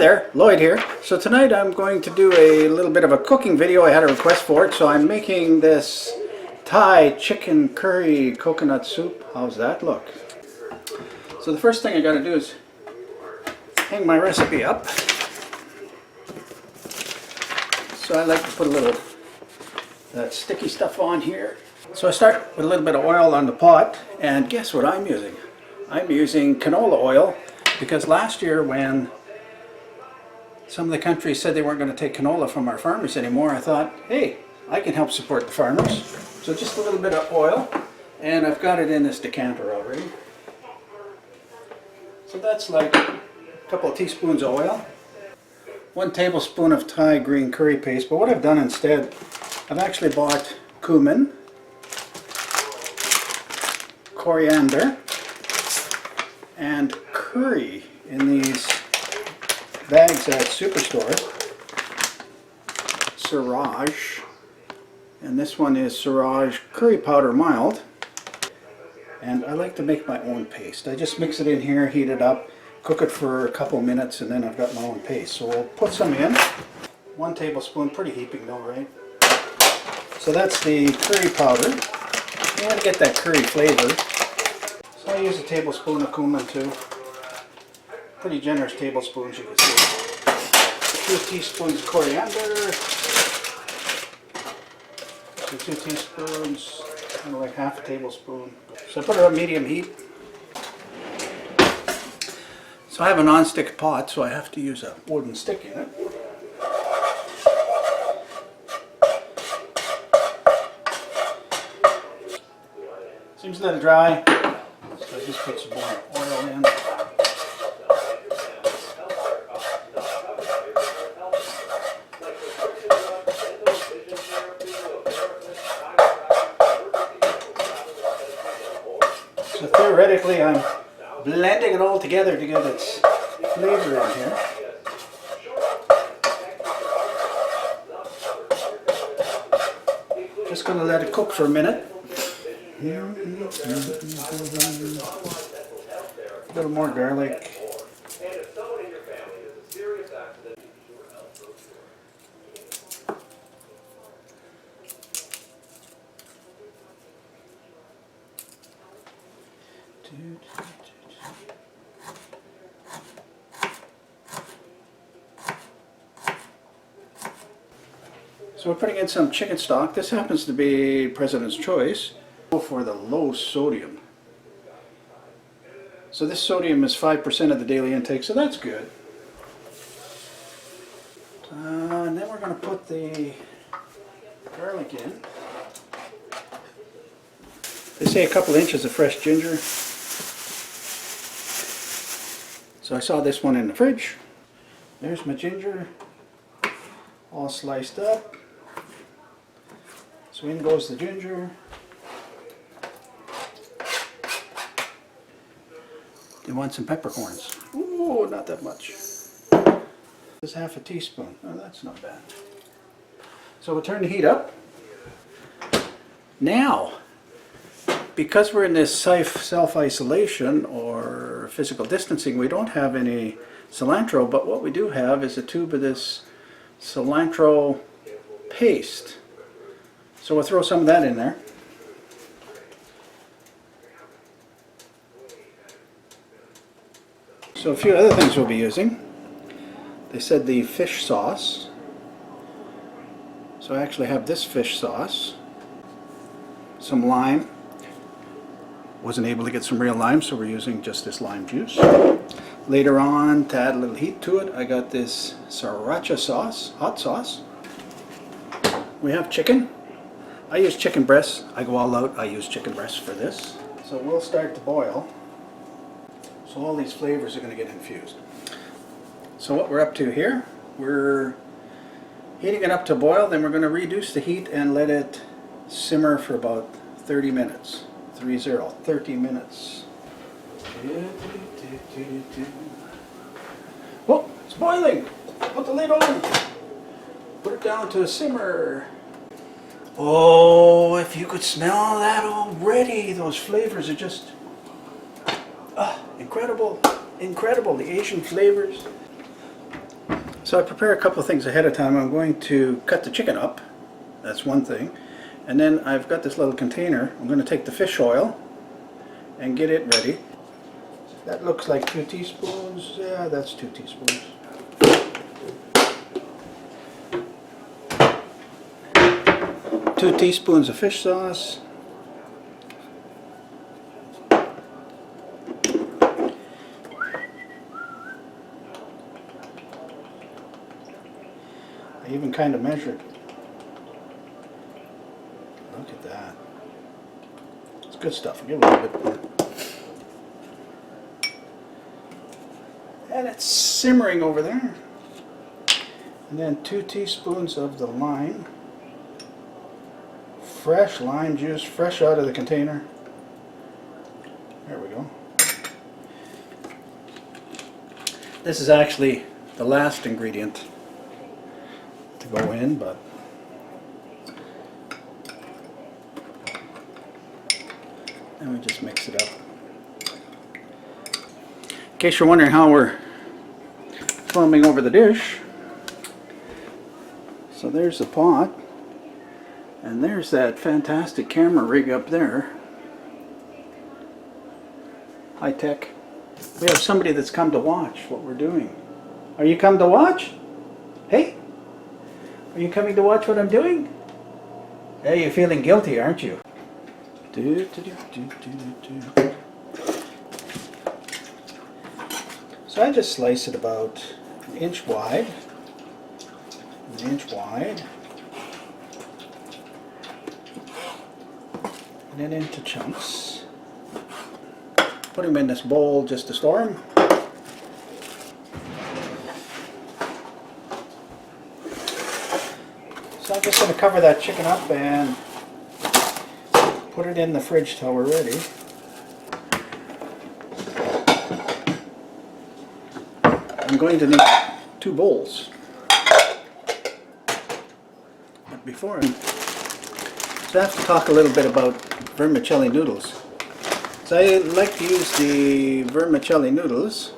there, Lloyd here. So tonight I'm going to do a little bit of a cooking video. I had a request for it, so I'm making this Thai chicken curry coconut soup. How's that look? So the first thing I got to do is hang my recipe up. So I like to put a little that sticky stuff on here. So I start with a little bit of oil on the pot, and guess what I'm using? I'm using canola oil because last year when some of the countries said they weren't going to take canola from our farmers anymore, I thought, hey, I can help support the farmers. So just a little bit of oil, and I've got it in this decanter already. So that's like a couple of teaspoons of oil. 1 tablespoon of Thai green curry paste, but what I've done instead, I've actually bought cumin, coriander, and curry in these bags at Superstore. Siraj, and this one is Siraj curry powder mild, and I like to make my own paste. I just mix it in here, heat it up, cook it for a couple minutes, and then I've got my own paste. So we'll put some in. 1 tablespoon, pretty heaping though, right? So that's the curry powder. You want to get that curry flavor. So I use a tablespoon of cumin too. Pretty generous tablespoons, you can see. 2 teaspoons of coriander. 2 teaspoons, kind of like half a tablespoon. So I put it on medium heat. So I have a non-stick pot, so I have to use a wooden stick in it. Seems a little dry, so I just put some more oil in. So theoretically I'm blending it all together to get its flavor in here. Just going to let it cook for a minute. A little more garlic. So we're putting in some chicken stock. This happens to be President's Choice. Go for the low sodium. So this sodium is 5% of the daily intake, so that's good. And then we're going to put the garlic in. They say a couple inches of fresh ginger. So I saw this one in the fridge. There's my ginger, all sliced up. So in goes the ginger. You want some peppercorns. Ooh, not that much. Just half a teaspoon. Oh, that's not bad. So we'll turn the heat up. Now, because we're in this self-isolation or physical distancing, we don't have any cilantro, but what we do have is a tube of this cilantro paste. So we'll throw some of that in there. So a few other things we'll be using. They said the fish sauce. So I actually have this fish sauce. Some lime. Wasn't able to get some real lime, so we're using just this lime juice. Later on, to add a little heat to it, I got this sriracha sauce, hot sauce. We have chicken. I use chicken breasts. I go all out. I use chicken breasts for this. So we'll start to boil. So all these flavors are going to get infused. So what we're up to here, we're heating it up to boil, then we're going to reduce the heat and let it simmer for about 30 minutes. 30 minutes. Oh, it's boiling! Put the lid on! Put it down to a simmer. Oh, if you could smell that already, those flavors are just incredible, incredible, the Asian flavors. So I prepare a couple of things ahead of time. I'm going to cut the chicken up. That's one thing. And then I've got this little container. I'm going to take the fish oil and get it ready. That looks like 2 teaspoons. Yeah, that's 2 teaspoons. Two teaspoons of fish sauce. I even kind of measured. Look at that. It's good stuff. Give it a little bit more. And it's simmering over there. And then 2 teaspoons of the lime. Fresh lime juice, fresh out of the container. There we go. This is actually the last ingredient to go in, but then we just mix it up. In case you're wondering how we're foaming over the dish, so there's the pot. And there's that fantastic camera rig up there. High tech. We have somebody that's come to watch what we're doing. Are you come to watch? Hey? Are you coming to watch what I'm doing? Hey, you're feeling guilty, aren't you? So I just slice it about an inch wide. An inch wide. And then into chunks. Put them in this bowl just to store them. So I'm just going to cover that chicken up and put it in the fridge till we're ready. I'm going to need 2 bowls. But before so I have to talk a little bit about vermicelli noodles. So I like to use the vermicelli noodles,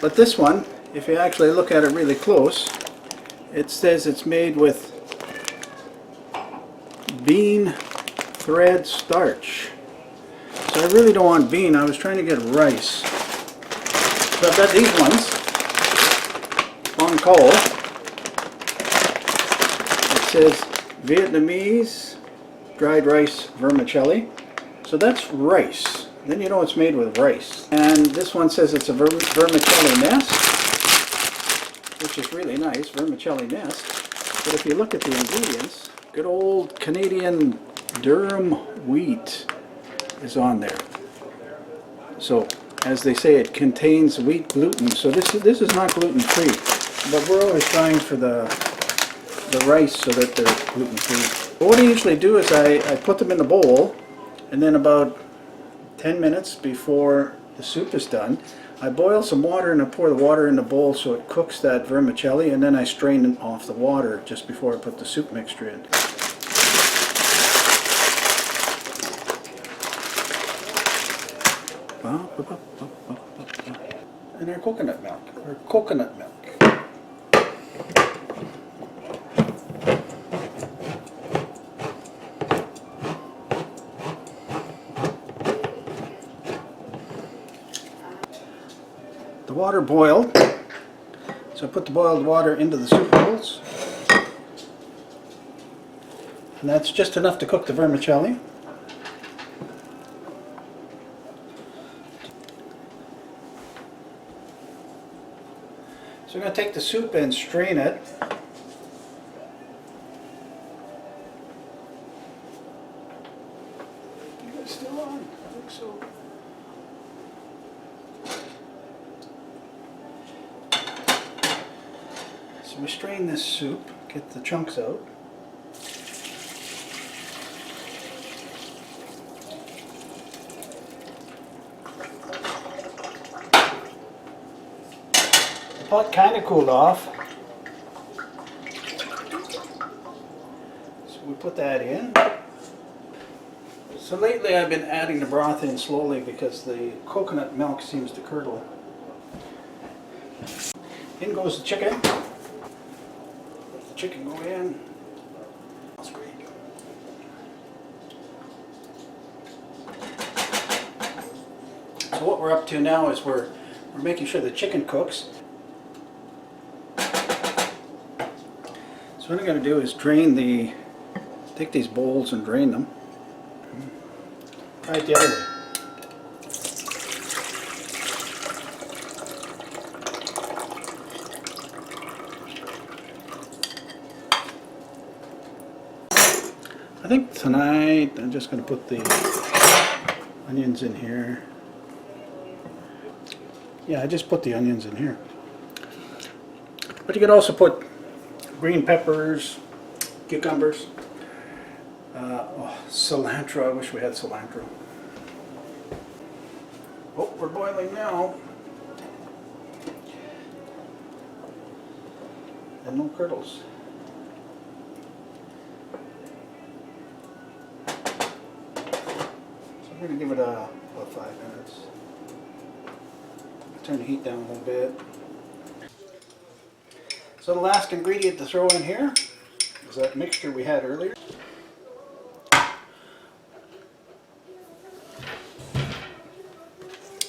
but this one, if you actually look at it really close, it says it's made with bean thread starch. So I really don't want bean, I was trying to get rice. So I've got these ones on coal. It says Vietnamese dried rice vermicelli. So that's rice. Then you know it's made with rice. And this one says it's a vermicelli nest, which is really nice, vermicelli nest. But if you look at the ingredients, good old Canadian durum wheat is on there. So as they say, it contains wheat gluten. So this is not gluten free, but we're always trying for the rice so that they're gluten free. What I usually do is I put them in the bowl, and then about 10 minutes before the soup is done, I boil some water and I pour the water in the bowl so it cooks that vermicelli, and then I strain off the water just before I put the soup mixture in. And our coconut milk, or coconut milk. The water boiled, so I put the boiled water into the soup bowls, and that's just enough to cook the vermicelli. So I'm going to take the soup and strain it. Is it still on? I think so. So we strain this soup, get the chunks out. The pot kind of cooled off. So we put that in. So lately I've been adding the broth in slowly because the coconut milk seems to curdle. In goes the chicken. Let the chicken go in. That's great. So what we're up to now is we're making sure the chicken cooks. So what I'm going to do is take these bowls and drain them. Try it the other way. I think tonight I'm just going to put the onions in here. Yeah, I just put the onions in here. But you could also put green peppers, cucumbers, cilantro. I wish we had cilantro. Oh, we're boiling now. And no curdles. So I'm going to give it about 5 minutes. Turn the heat down a little bit. So the last ingredient to throw in here is that mixture we had earlier.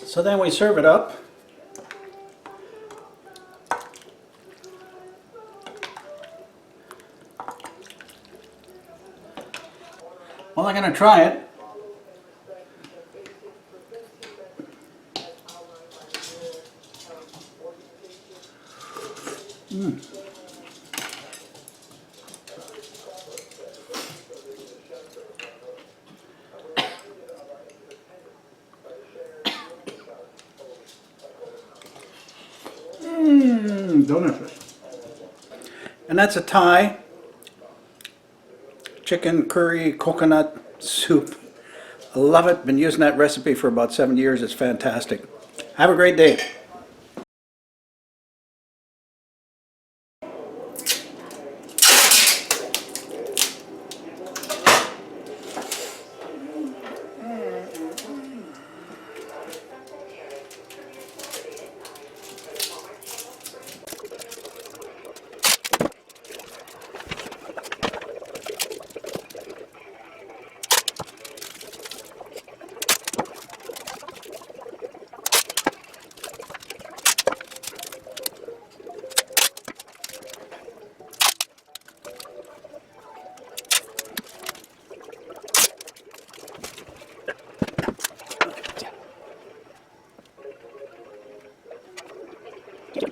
So then we serve it up. Well, I'm going to try it. Delicious. And that's a Thai chicken curry coconut soup. I love it. Been using that recipe for about 7 years. It's fantastic. Have a great day. Yeah.